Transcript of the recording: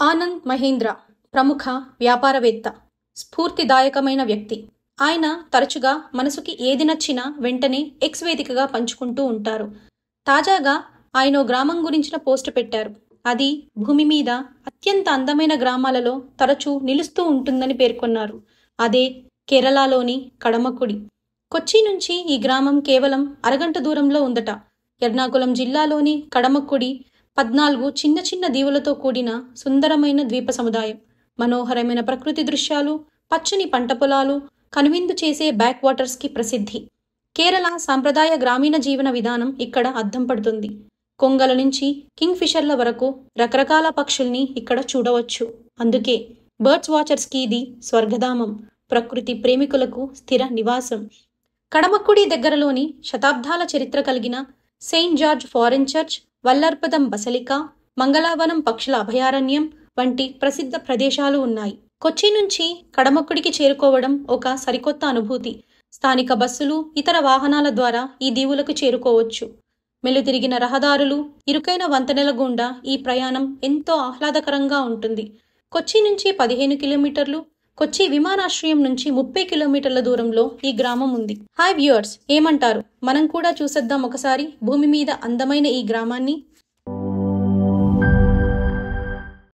ఆనంద్ మహీంద్ర ప్రముఖ వ్యాపారవేత్త, స్ఫూర్తిదాయకమైన వ్యక్తి. ఆయన తరచుగా మనసుకి ఏది నచ్చినా వెంటనే ఎక్స్ వేదికగా పంచుకుంటూ ఉంటారు. తాజాగా ఆయన ఓ గ్రామం గురించిన పోస్ట్ పెట్టారు. అది భూమి మీద అత్యంత అందమైన గ్రామాలలో తరచూ నిలుస్తూ ఉంటుందని పేర్కొన్నారు. అదే కేరళలోని కడమకుడి. కొచ్చి నుంచి ఈ గ్రామం కేవలం అరగంట దూరంలో ఉందట. ఎర్నాకుళం జిల్లాలోని కడమకుడి 14 చిన్న చిన్న దీవులతో కూడిన సుందరమైన ద్వీప సముదాయం. మనోహరమైన ప్రకృతి దృశ్యాలు, పచ్చని పంట పొలాలు, కనువిందు చేసే బ్యాక్ వాటర్స్కి ప్రసిద్ధి. కేరళ సాంప్రదాయ గ్రామీణ జీవన విధానం ఇక్కడ అద్దం పడుతుంది. కొంగల నుంచి కింగ్ ఫిషర్ల వరకు రకరకాల పక్షుల్ని ఇక్కడ చూడవచ్చు. అందుకే బర్డ్స్ వాచర్స్కి ఇది స్వర్గధామం, ప్రకృతి ప్రేమికులకు స్థిర నివాసం. కడమక్కుడి దగ్గరలోని శతాబ్దాల చరిత్ర కలిగిన సెయింట్ జార్జ్ ఫారెన్ చర్చ్, వల్లర్పదం బసలికా, మంగళావనం పక్షుల అభయారణ్యం వంటి ప్రసిద్ధ ప్రదేశాలు ఉన్నాయి. కొచ్చి నుంచి కడమక్కుడికి చేరుకోవడం ఒక సరికొత్త అనుభూతి. స్థానిక బస్సులు, ఇతర వాహనాల ద్వారా ఈ దీవులకు చేరుకోవచ్చు. మెలుతిరిగిన రహదారులు, ఇరుకైన వంతెనల గుండా ఈ ప్రయాణం ఎంతో ఆహ్లాదకరంగా ఉంటుంది. కొచ్చి నుంచి 15 కిలోమీటర్లు, కొచ్చి విమానాశ్రయం నుంచి 30 కిలోమీటర్ల దూరంలో ఈ గ్రామం ఉంది. హాయ్ వ్యూయర్స్, ఏమంటారు? మనం కూడా చూసేద్దాం ఒకసారి భూమి మీద అందమైన ఈ గ్రామాన్ని.